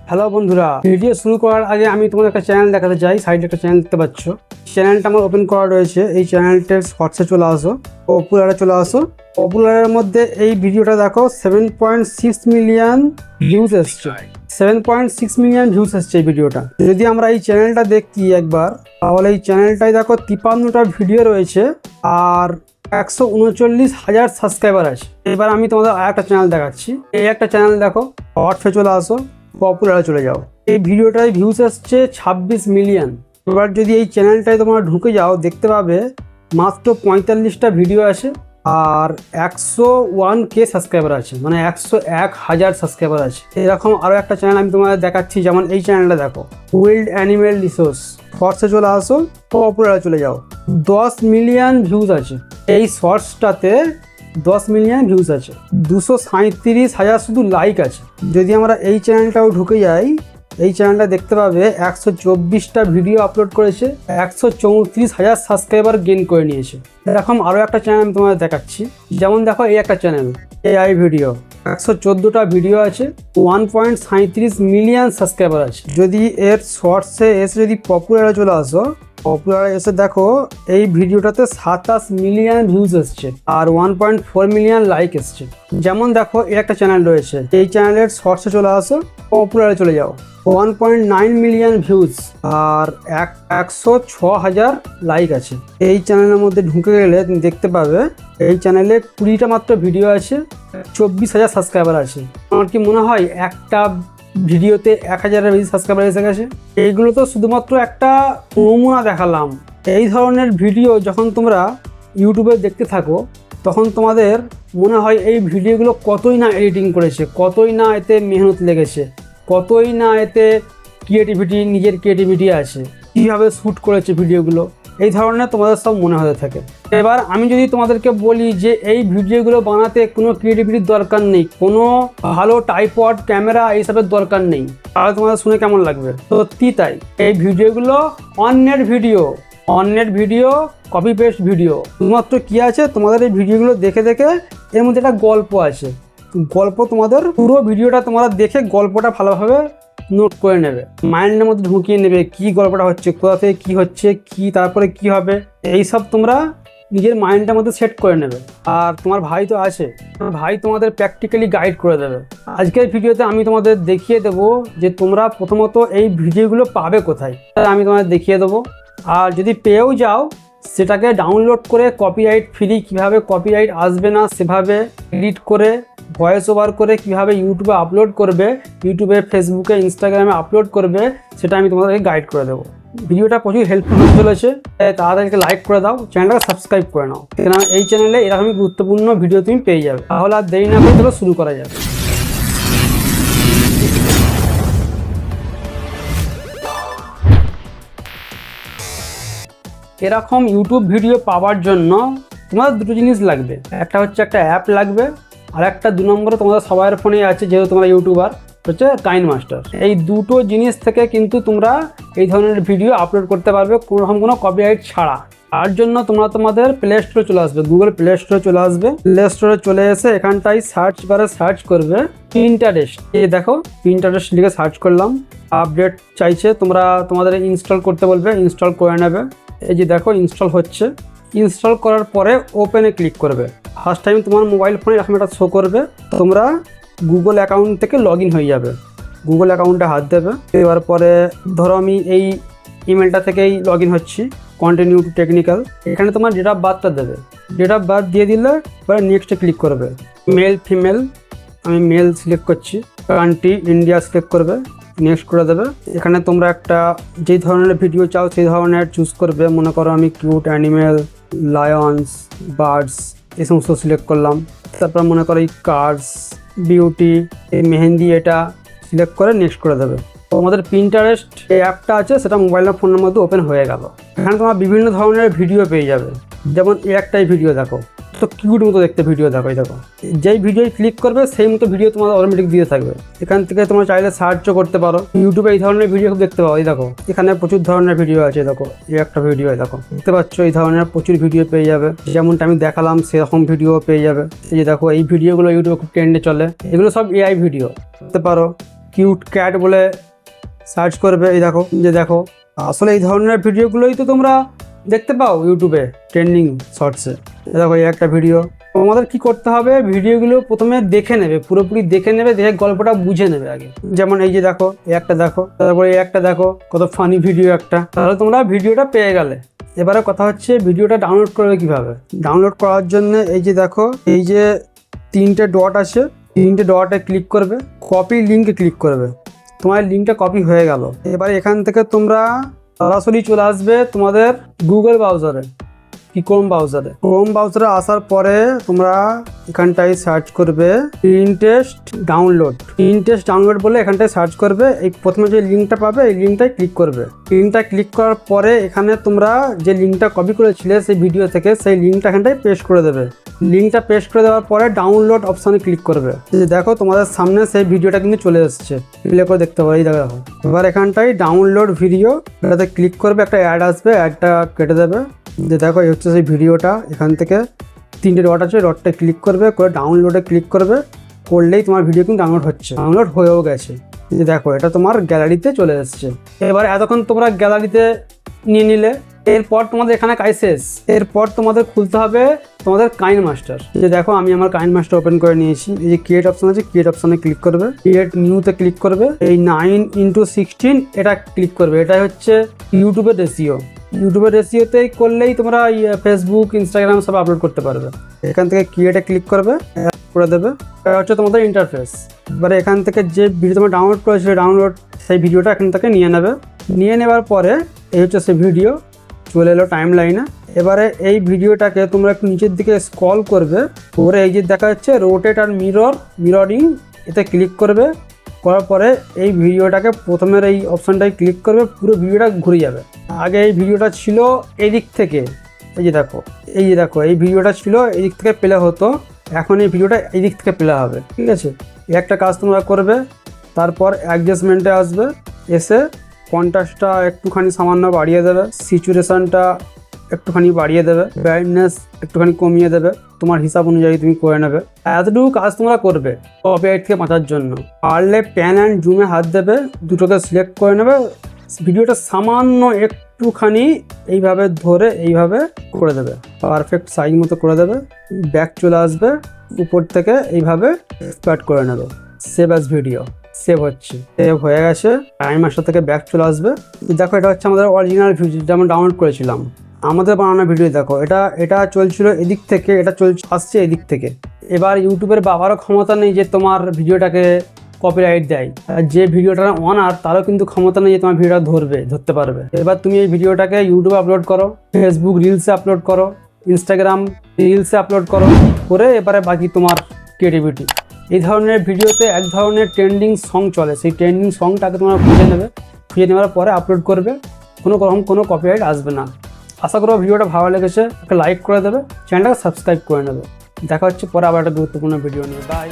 Hello বন্ধুরা, video শুরু করার আগে আমি তোমাদের একটা চ্যানেল দেখাতে চাই। সাইডে একটা চ্যানেল দেখতে পাচ্ছ, চ্যানেলটা আমার ওপেন করা রয়েছে। এই চ্যানেলটার শর্টসে চলে আসো, পপুলারে চলে আসো। পপুলারের মধ্যে এই ভিডিওটা দেখো, 7.6 মিলিয়ন ভিউজ এসছে। 7.6 মিলিয়ন ভিউজ এসছে এই ভিডিওটা। যদি আমরা এই চ্যানেলটা দেখি একবার, তাহলে এই চ্যানেলটায় দেখো 53টা ভিডিও রয়েছে আর 139,000 সাবস্ক্রাইবার আছে। এবার আমি তোমাদের আর একটা চ্যানেল দেখাচ্ছি। এই একটা চ্যানেল দেখো, শর্টসে চলে আসো, পপুলারে চলে যাও। এই ভিডিওটায় ভিউজ আসছে 26 মিলিয়ন। এবার যদি এই চ্যানেলটায় তোমরা ঢুকে যাও, দেখতে পাবে মাত্র 45টা ভিডিও আছে আর 101K সাবস্ক্রাইবার আছে, মানে 101,000 সাবস্ক্রাইবার আছে। এরকম আরও একটা চ্যানেল আমি তোমাদের দেখাচ্ছি, যেমন এই চ্যানেলটা দেখো, উইল্ড অ্যানিমেল রিসোর্স। শর্টসে চলে আসো, পপুলারে চলে যাও, 10 মিলিয়ন ভিউজ আছে। এই শর্টসটাতে 10 মিলিয়ন ভিউজ আছে, 237,000 শুধু লাইক আছে। যদি আমরা এই চ্যানেলটাও ঢুকে যাই, এই চ্যানেলটা দেখতে পাবে 124টা ভিডিও আপলোড করেছে, 134,000 সাবস্ক্রাইবার গেইন করে নিয়েছে। এরকম আরও একটা চ্যানেল আমি তোমাদের দেখাচ্ছি, যেমন দেখো এই একটা চ্যানেল AI ভিডিও, 114টা ভিডিও আছে, 1.37 মিলিয়ন সাবস্ক্রাইবার আছে। যদি এর শর্টসে এসে যদি পপুলারে চলে আসো, পপুলারে এসে দেখো এই ভিডিওটাতে 27 মিলিয়ন ভিউজ এসছে আর 1.4 মিলিয়ন লাইক এসছে। যেমন দেখো এর একটা চ্যানেল রয়েছে, এই চ্যানেলের শর্টসে চলে আসো, পপুলারে চলে যাও, 1.9 মিলিয়ন ভিউজ আর 106,000 লাইক আছে। এই চ্যানেলের মধ্যে ঢুকে গেলে তুমি দেখতে পাবে এই চ্যানেলে 20টা মাত্র ভিডিও আছে, 24,000 সাবস্ক্রাইবার আছে। আমার কি মনে হয় একটা ভিডিওতে 1,000-এর বেশি সাবস্ক্রাইবার এসে গেছে? এইগুলো তো শুধুমাত্র একটা নমুনা দেখালাম। এই ধরনের ভিডিও যখন তোমরা ইউটিউবে দেখতে থাকো, তখন তোমাদের মনে হয় এই ভিডিওগুলো কতই না এডিটিং করেছে, কতই না এতে মেহনত লেগেছে, কতই না এতে নিজের ক্রিয়েটিভিটি আছে, কীভাবে শ্যুট করেছে ভিডিওগুলো, এই ধরনের তোমাদের সব মনে হতে থাকে। এবার আমি যদি তোমাদেরকে বলি যে এই ভিডিওগুলো বানাতে কোনো ক্রিয়েটিভিটির দরকার নেই, কোনো ভালো ট্রাইপড ক্যামেরা এইসবের দরকার নেই, তাহলে তোমাদের শুনে কেমন লাগবে? সত্যি তাই। এই ভিডিওগুলো অন্যের ভিডিও কপি পেস্ট ভিডিও। শুধুমাত্র কি আছে, তোমাদের এই ভিডিওগুলো দেখে দেখে এর মধ্যে একটা গল্প আছে। গল্প তোমাদের পুরো ভিডিওটা তোমরা দেখে গল্পটা ভালোভাবে নোট করে নেবে, মাইন্ডের মধ্যে ঢুকিয়ে নেবে, কি গল্পটা হচ্ছে, কোথা থেকে কী হচ্ছে, কি তারপরে কি হবে, এইসব তোমরা নিজের মাইন্ডের মধ্যে সেট করে নেবে। আর তোমার ভাই তো আছে, ভাই তোমাদের প্র্যাকটিক্যালি গাইড করে দেবে। আজকের ভিডিওতে আমি তোমাদের দেখিয়ে দেবো যে তোমরা প্রথমত এই ভিডিওগুলো পাবে কোথায়, আমি তোমাদের দেখিয়ে দেবো। আর যদি পেয়েও যাও, সেটাকে ডাউনলোড করে কপিরাইট ফ্রি, কীভাবে কপিরাইট আসবে না সেভাবে এডিট করে ভয়েস ওভার করে কীভাবে ইউটিউবে আপলোড করবে, ইউটিউবে, ফেসবুকে, ইনস্টাগ্রামে আপলোড করবে, সেটা আমি তোমাদেরকে গাইড করে দেবো। ভিডিওটা প্রচুর হেল্পফুল হতে চলেছে, তাড়াতাড়ি লাইক করে দাও, চ্যানেলটাকে সাবস্ক্রাইব করে নাও, কারণ এই চ্যানেলে এরকমই গুরুত্বপূর্ণ ভিডিও তুমি পেয়ে যাবে। তাহলে আর দেরি না করে চলো শুরু করা যাবে। এরকম ইউটিউব ভিডিও পাওয়ার জন্য তোমাদের দুটো জিনিস লাগবে। একটা হচ্ছে একটা অ্যাপ লাগবে, আর একটা 2 নম্বরে তোমাদের সবার ফোনে আছে, যেহেতু তোমরা ইউটিউবার, হচ্ছে কাইনমাস্টার। এই দুটো জিনিস থেকে কিন্তু তোমরা এই ধরনের ভিডিও আপলোড করতে পারবে কোনো কপিরাইট ছাড়া। তার জন্য তোমরা তোমাদের প্লে স্টোরে চলে আসবে, গুগল প্লে স্টোরে চলে আসবে। প্লে স্টোরে চলে এসে এখানটায় সার্চ বারে সার্চ করবে পিন্টারেস্ট। এই দেখো পিন্টারেস্ট লিখে সার্চ করলাম, আপডেট চাইছে, তোমরা তোমাদের ইনস্টল করতে বলবে, ইনস্টল করে নেবে। এই যে দেখো ইনস্টল হচ্ছে। ইনস্টল করার পরে ওপেনে ক্লিক করবে। ফার্স্ট টাইম তোমার মোবাইল ফোনে এরকম একটা শো করবে, তোমরা গুগল অ্যাকাউন্ট থেকে লগ ইন হয়ে যাবে। গুগল অ্যাকাউন্টে হাত দেবে। এবার পরে ধরো আমি এই ইমেলটা থেকেই লগ ইন হচ্ছি, কন্টিনিউ টু টেকনিক্যাল। এখানে তোমার ডেট অফ বার্থটা দেবে, ডেট অফ বার্থ দিয়ে দিলে পরে নেক্সটে ক্লিক করবে। মেল ফিমেল, আমি মেল সিলেক্ট করছি। কান্ট্রি ইন্ডিয়া সিলেক্ট করবে, নেক্সট করে দেবে। এখানে তোমরা একটা যেই ধরনের ভিডিও চাও সেই ধরনের চুজ করবে। মনে করো আমি কিউট অ্যানিমেল, লায়ন্স, বার্ডস এই সমস্ত সিলেক্ট করলাম। তারপর মনে করো এই কার্স, বিউটি, এই মেহেন্দি, এটা সিলেক্ট করে নেক্সট করে দেবে। তোমাদের পিন্টারেস্ট এই অ্যাপটা আছে, সেটা মোবাইল ফোনের মধ্যে ওপেন হয়ে গেল। এখানে তোমরা বিভিন্ন ধরনের ভিডিও পেয়ে যাবে। যেমন এই একটাই ভিডিও দেখো, তো কিউট মতো দেখতে ভিডিও দেখো। এই দেখো, যেই ভিডিও ক্লিক করবে সেই মতো ভিডিও তোমাদের অটোমেটিক দিয়ে থাকবে। এখান থেকে তোমরা চাইলে সার্চও করতে পারো। ইউটিউবে এই ধরনের ভিডিও খুব দেখতে পাও। এই দেখো এখানে প্রচুর ধরনের ভিডিও আছে। দেখো এই একটা ভিডিও, দেখো দেখতে পাচ্ছ, এই ধরনের প্রচুর ভিডিও পেয়ে যাবে। যেমনটা আমি দেখালাম সেরকম ভিডিও পেয়ে যাবে। এই যে দেখো এই ভিডিওগুলো ইউটিউবে খুব ট্রেন্ডে চলে। এগুলো সব AI ভিডিও করতে পারো। কিউট ক্যাট বলে সার্চ করবে। এই দেখো যে দেখো, আসলে এই ধরনের ভিডিওগুলোই তো তোমরা দেখতে পাও ইউটিউবে ট্রেন্ডিং শর্টসে। দেখো এই একটা ভিডিও। তোমাদের কি করতে হবে, ভিডিওগুলো প্রথমে দেখে নেবে, পুরোপুরি দেখে নেবে, দেখে গল্পটা বুঝে নেবে আগে। যেমন এই যে দেখো, এই একটা দেখো, তারপরে এই একটা দেখো, কত ফানি ভিডিও একটা, তাহলে তোমরা ভিডিওটা পেয়ে গেলে। এবারে কথা হচ্ছে ভিডিওটা ডাউনলোড করবে কিভাবে। ডাউনলোড করার জন্য এই যে দেখো, এই যে 3টে ডট আছে, 3টে ডটে ক্লিক করবে, কপি লিঙ্কে ক্লিক করবে, তোমার লিঙ্কটা কপি হয়ে গেল। এবারে এখান থেকে তোমরা সরাসরি চলে আসবে তোমাদের গুগল ব্রাউজারে কি ক্রোম ব্রাউজারে আসার পরে তোমরা এখানটায় সার্চ করবে পিন্টারেস্ট ডাউনলোড বলে এখানটায় সার্চ করবে। এই প্রথমে যে লিঙ্কটা পাবে এই লিঙ্কটায় ক্লিক করবে। লিঙ্কটা ক্লিক করার পরে এখানে তোমরা যে লিঙ্কটা কপি করেছিলে সেই ভিডিও থেকে, সেই লিঙ্কটা এখানটায় পেস্ট করে দেবে। লিঙ্কটা পেস্ট করে দেওয়ার পরে ডাউনলোড অপশানে ক্লিক করবে। দেখো তোমাদের সামনে সেই ভিডিওটা কিন্তু চলে এসেছে, প্লে করে দেখতে পারো। এই দেখো, এবার এখানটায় ডাউনলোড ভিডিও, এটাতে ক্লিক করবে, একটা অ্যাড আসবে, অ্যাডটা কেটে দেবে। যে দেখো এই হচ্ছে সেই ভিডিওটা। এখান থেকে 3টে ডট আছে, ডটটা ক্লিক করবে, করে ডাউনলোডে ক্লিক করবে, করলেই তোমার ভিডিও কিন্তু ডাউনলোড হয়েও গেছে। যে দেখো এটা তোমার গ্যালারিতে চলে এসেছে। এবার এতক্ষণ তোমরা গ্যালারিতে নিয়ে নিলে, এরপর তোমাদের এখানে কাজ শেষ। এরপর তোমাদের খুলতে হবে তোমাদের কাইনমাস্টার। যে দেখো আমি আমার কাইনমাস্টার ওপেন করে নিয়েছি। এই যে ক্রিয়েট অপশন আছে, ক্রিয়েট অপশনে ক্লিক করবে, ক্রিয়েট নিউতে ক্লিক করবে, এই 9:16 এটা ক্লিক করবে। এটাই হচ্ছে ইউটিউবের রেশিওতেই করলেই তোমরা ফেসবুক, ইনস্টাগ্রাম সব আপলোড করতে পারবে। এখান থেকে ক্রিয়েটে ক্লিক করবে, করে দেবে। এটা হচ্ছে তোমাদের ইন্টারফেস। এবারে এখান থেকে যে ভিডিও তোমরা ডাউনলোড করেছো, সেই ভিডিওটা এখান থেকে নিয়ে নেবে। নিয়ে নেওয়ার পরে এই হচ্ছে সেই ভিডিও চলে এলো টাইম লাইনে। এবারে এই ভিডিওটাকে তোমরা একটু নিচের দিকে স্ক্রল করবে, করে এই যে দেখা যাচ্ছে রোটেট আর মিররিং, এতে ক্লিক করবে। করার পরে এই ভিডিওটাকে প্রথমের এই অপশানটায় ক্লিক করবে, পুরো ভিডিওটা ঘুরে যাবে। আগে এই ভিডিওটা ছিল এদিক থেকে, এই যে দেখো এই ভিডিওটা ছিল এদিক থেকে প্লে হতো, এখন এই ভিডিওটা এই দিক থেকে প্লে হবে। ঠিক আছে, একটা কাজ তোমরা করবে। তারপর অ্যাডজাস্টমেন্টে আসবে, এসে কন্ট্রাস্টটা একটুখানি সামান্য বাড়িয়ে দেবে, স্যাচুরেশনটা একটুখানি বাড়িয়ে দেবে, ব্রাইটনেস একটুখানি কমিয়ে দেবে, তোমার হিসাব অনুযায়ী তুমি করে নেবে। এতটুকু কাজ তোমরা করবে কপিরাইট থেকে বাঁচার জন্য। পারলে প্যান অ্যান্ড জুমে হাত দেবে, দুটোকে সিলেক্ট করে নেবে, ভিডিওটা সামান্য একটুখানি এইভাবে ধরে এইভাবে করে দেবে, পারফেক্ট সাইজ মতো করে দেবে। ব্যাক চলে আসবে, উপর থেকে এইভাবে স্টার্ট করে নেবে। সেভ অ্যাজ ভিডিও, সেভ হচ্ছে, সেভ হয়ে গেছে। কাইনমাস্টার থেকে ব্যাক চলে আসবে। দেখো এটা হচ্ছে আমাদের অরিজিনাল ভিডিও, যেটা আমরা ডাউনলোড করেছিলাম, আমাদের বানানো ভিডিও। দেখো এটা চলছিল এদিক থেকে, এটা আসছে এদিক থেকে। এবার ইউটিউবের বাবারও ক্ষমতা নেই যে তোমার ভিডিওটাকে কপিরাইট দেয়। যে ভিডিওটা অনার তারও কিন্তু ক্ষমতা নেই যে তোমার ভিডিওটা ধরতে পারবে। এবার তুমি এই ভিডিওটাকে ইউটিউবে আপলোড করো, ফেসবুক রিলসে আপলোড করো, ইনস্টাগ্রাম রিলসে আপলোড করে এবারে বাকি তোমার ক্রিয়েটিভিটি। এই ধরনের ভিডিওতে এক ধরনের ট্রেন্ডিং সং চলে, সেই ট্রেন্ডিং সংটাকে তোমরা খুঁজে নেওয়ার পরে আপলোড করবে, কোনো কপিরাইট আসবে না। আশা করো ভিডিওটা ভালো লেগেছে, একটা লাইক করে দেবে, চ্যানেলটাকে সাবস্ক্রাইব করে নেবে। দেখা হচ্ছে পরে আবার একটা গুরুত্বপূর্ণ ভিডিও নিয়ে। বাই।